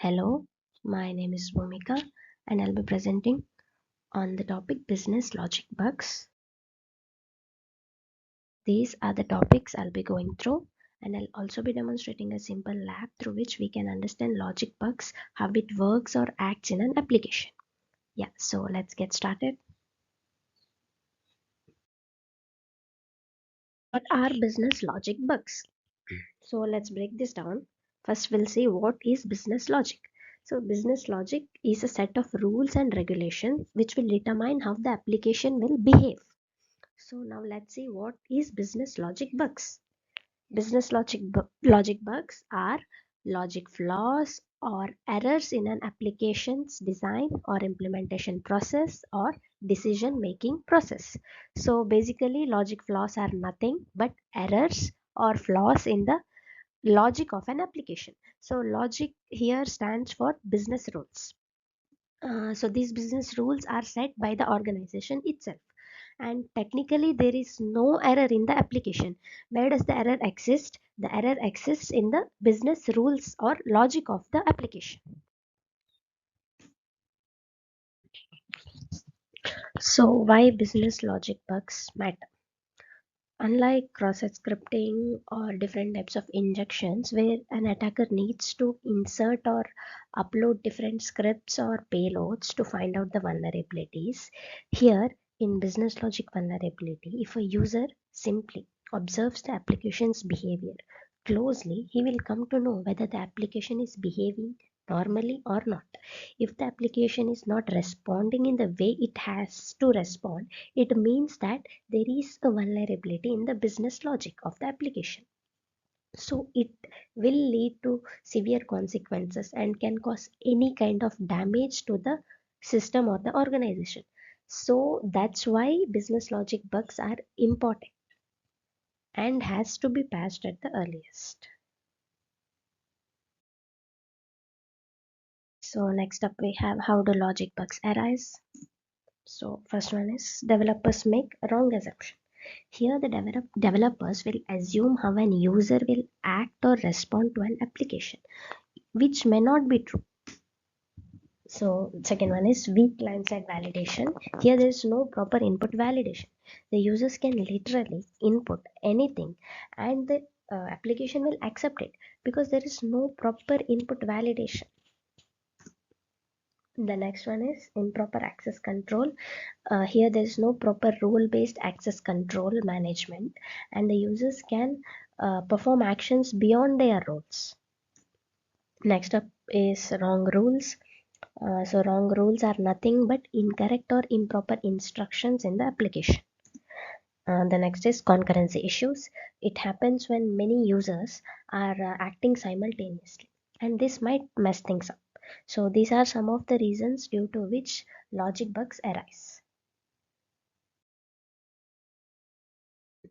Hello, my name is Bhoomika and I'll be presenting on the topic business logic bugs. These are the topics I'll be going through, and I'll also be demonstrating a simple lab through which we can understand logic bugs, how it works or acts in an application. Yeah, so let's get started. What are business logic bugs? So let's break this down. First, we'll see what is business logic. So business logic is a set of rules and regulations which will determine how the application will behave. So now let's see what is business logic bugs. Business logic bugs are logic flaws or errors in an application's design or implementation process or decision making process. So basically logic flaws are nothing but errors or flaws in the logic of an application. So logic here stands for business rules. So these business rules are set by the organization itself, and technically there is no error in the application. Where does the error exist? The error exists in the business rules or logic of the application. So why business logic bugs matter? Unlike cross-site scripting or different types of injections where an attacker needs to insert or upload different scripts or payloads to find out the vulnerabilities, here in business logic vulnerability, if a user simply observes the application's behavior closely, he will come to know whether the application is behaving normally or not. If the application is not responding in the way it has to respond, it means that there is a vulnerability in the business logic of the application. So it will lead to severe consequences and can cause any kind of damage to the system or the organization. So that's why business logic bugs are important and has to be patched at the earliest. So next up we have how do logic bugs arise. So first one is developers make wrong assumption. Here the developers will assume how an user will act or respond to an application, which may not be true. So second one is weak client-side validation. Here there is no proper input validation. The users can literally input anything and the application will accept it because there is no proper input validation. The next one is improper access control. Here there is no proper role-based access control management and the users can perform actions beyond their roles. Next up is wrong rules. So wrong rules are nothing but incorrect or improper instructions in the application. The next is concurrency issues. It happens when many users are acting simultaneously and this might mess things up. So these are some of the reasons due to which logic bugs arise.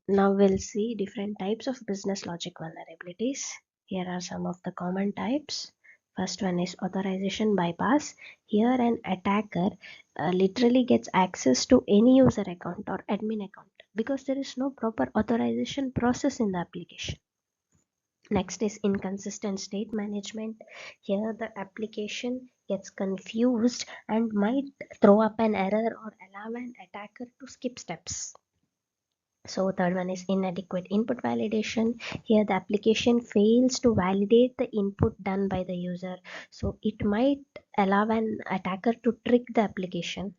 Now we'll see different types of business logic vulnerabilities. Here are some of the common types. First one is authorization bypass. Here an attacker literally gets access to any user account or admin account because there is no proper authorization process in the application. Next is inconsistent state management. Here the application gets confused and might throw up an error or allow an attacker to skip steps. So third one is inadequate input validation. Here the application fails to validate the input done by the user. So it might allow an attacker to trick the application.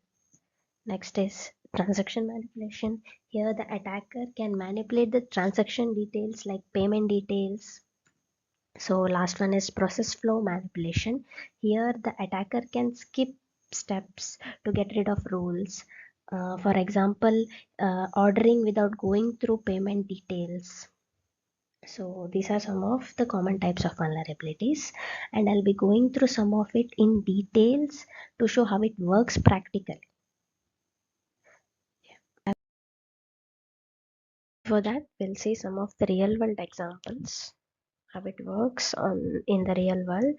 Next is transaction manipulation. Here the attacker can manipulate the transaction details like payment details. So last one is process flow manipulation. Here the attacker can skip steps to get rid of rules. For example, ordering without going through payment details. So these are some of the common types of vulnerabilities and I'll be going through some of it in details to show how it works practically. For that, we'll see some of the real world examples, how it works in the real world.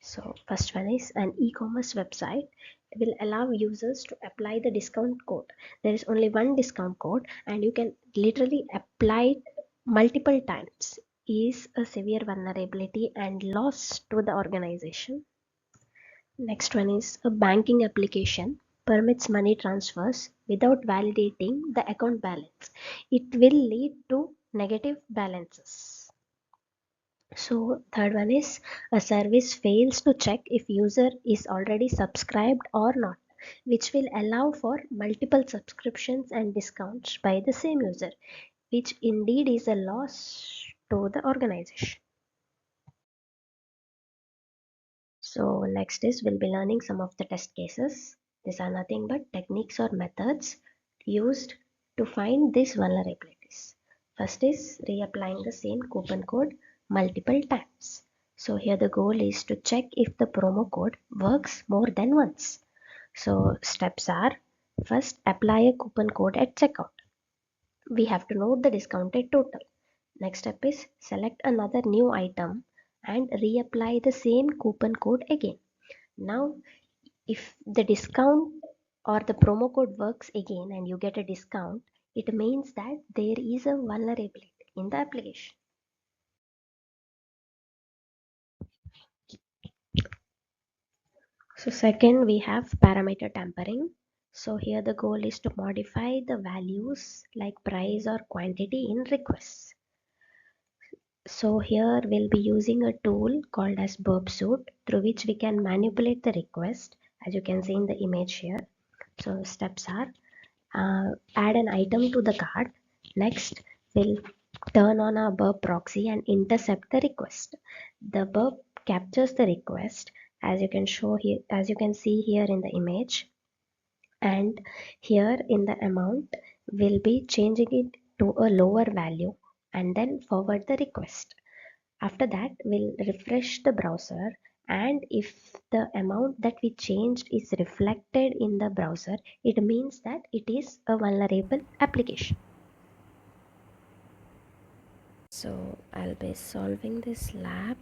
So first one is an e-commerce website will allow users to apply the discount code. There is only one discount code and you can literally apply it multiple times. is a severe vulnerability and loss to the organization. Next one is a banking application permits money transfers without validating the account balance. It will lead to negative balances. So third one is a service fails to check if user is already subscribed or not, which will allow for multiple subscriptions and discounts by the same user, which indeed is a loss to the organization. So next is we'll be learning some of the test cases. These are nothing but techniques or methods used to find these vulnerabilities. First is reapplying the same coupon code multiple times. So here the goal is to check if the promo code works more than once. So steps are, first apply a coupon code at checkout. We have to note the discounted total. Next step is select another new item and reapply the same coupon code again. Now, if the discount or the promo code works again and you get a discount, it means that there is a vulnerability in the application. So second, we have parameter tampering. So here the goal is to modify the values like price or quantity in requests. So here we'll be using a tool called as burp suit through which we can manipulate the request, as you can see in the image here. So steps are, add an item to the cart. Next, we'll turn on our burp proxy and intercept the request. The burp captures the request as you can see here in the image, and here in the amount we'll be changing it to a lower value and then forward the request. After that, we'll refresh the browser, and if the amount that we changed is reflected in the browser, it means that it is a vulnerable application. So I'll be solving this lab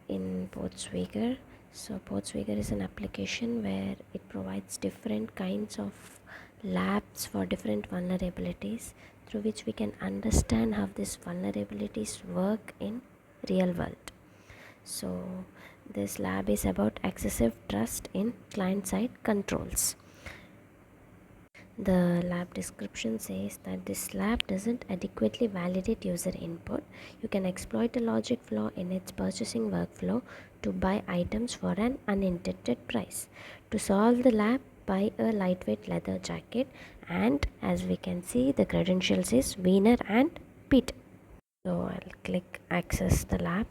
in Portswigger. So Portswigger is an application where it provides different kinds of labs for different vulnerabilities through which we can understand how these vulnerabilities work in real world. So this lab is about excessive trust in client-side controls. The lab description says that this lab doesn't adequately validate user input. You can exploit a logic flaw in its purchasing workflow to buy items for an unintended price. To solve the lab, buy a lightweight leather jacket, and as we can see, the credentials is Wiener and Peter. So I'll click access the lab.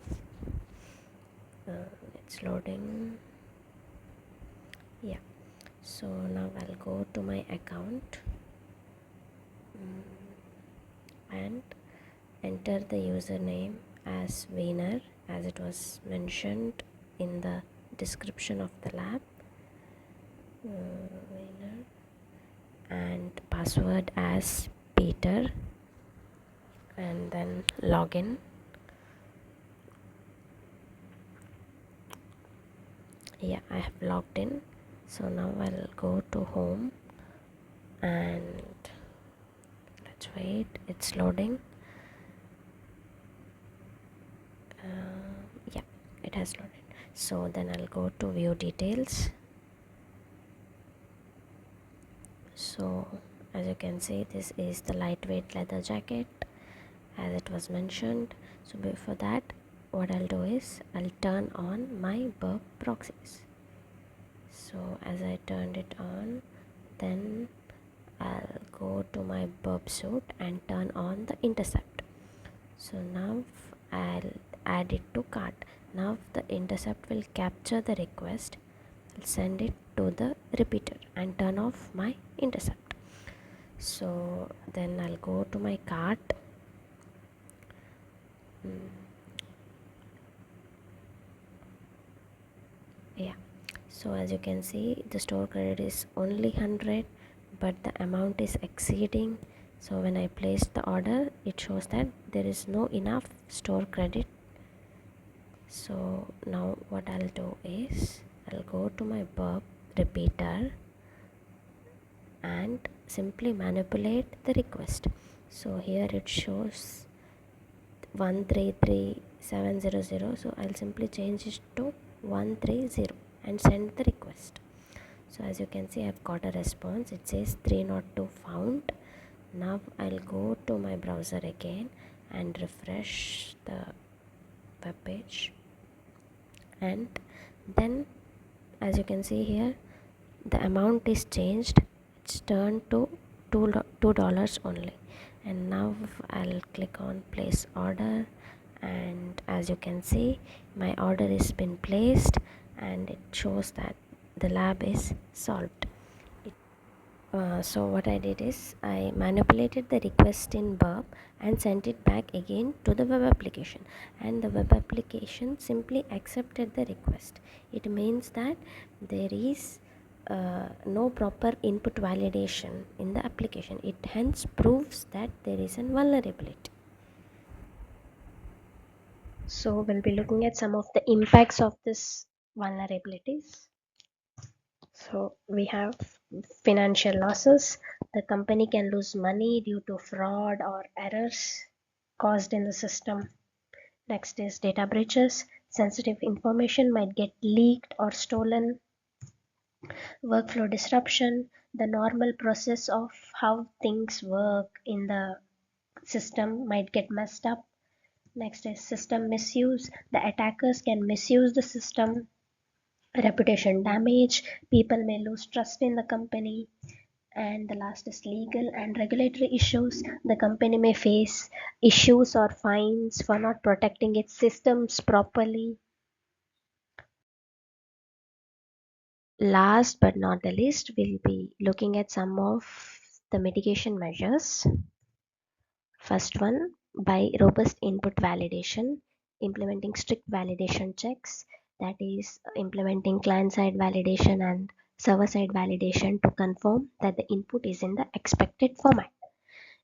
It's loading. Yeah, so now I'll go to my account and enter the username as Wiener as it was mentioned in the description of the lab, Wiener, and password as Peter, and then login. Yeah, I have logged in. So now I'll go to home and let's wait, it's loading. Yeah, it has loaded. So then I'll go to view details. So as you can see, this is the lightweight leather jacket as it was mentioned. So before that, what I'll do is I'll turn on my burp proxies. So as I turned it on, then I'll go to my burp suit and turn on the intercept. So now I'll add it to cart. Now the intercept will capture the request. I'll send it to the repeater and turn off my intercept. So then I'll go to my cart. Yeah, so as you can see, the store credit is only 100, but the amount is exceeding. So when I place the order, it shows that there is no enough store credit. So now what I'll do is I'll go to my burp repeater and simply manipulate the request. So here it shows 133700, so I'll simply change it to 130 and send the request. So as you can see, I've got a response. It says 302 found. Now I'll go to my browser again and refresh the web page, and then as you can see here, the amount is changed. It's turned to $2 only. And now I'll click on place order, and as you can see, my order is been placed and it shows that the lab is solved. So what I did is I manipulated the request in Burp and sent it back again to the web application, and the web application simply accepted the request. It means that there is no proper input validation in the application. It hence proves that there is a vulnerability. So we'll be looking at some of the impacts of this vulnerabilities. So we have financial losses. The company can lose money due to fraud or errors caused in the system. Next is data breaches. Sensitive information might get leaked or stolen. Workflow disruption. The normal process of how things work in the system might get messed up. Next is system misuse. The attackers can misuse the system. Reputation damage. People may lose trust in the company. And the last is legal and regulatory issues. The company may face issues or fines for not protecting its systems properly. Last but not the least, we'll be looking at some of the mitigation measures. First one, by robust input validation, implementing strict validation checks, that is implementing client-side validation and server-side validation to confirm that the input is in the expected format.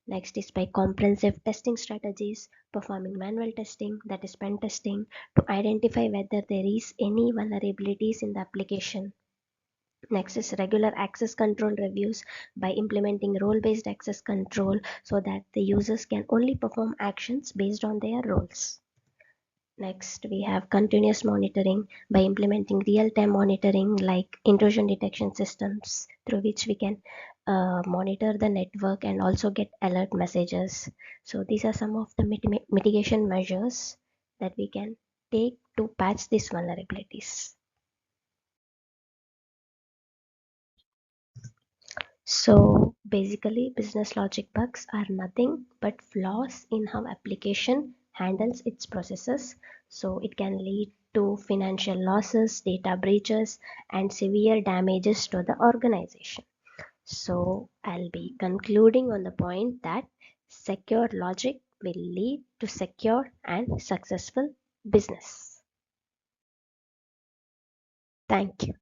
Next is by comprehensive testing strategies, performing manual testing, that is pen testing, to identify whether there is any vulnerabilities in the application. Next is regular access control reviews by implementing role-based access control so that the users can only perform actions based on their roles. Next, we have continuous monitoring by implementing real-time monitoring like intrusion detection systems through which we can monitor the network and also get alert messages. So these are some of the mitigation measures that we can take to patch these vulnerabilities. So basically, business logic bugs are nothing but flaws in how application handles its processes. So it can lead to financial losses, data breaches, and severe damages to the organization. So I'll be concluding on the point that secure logic will lead to secure and successful business. Thank you.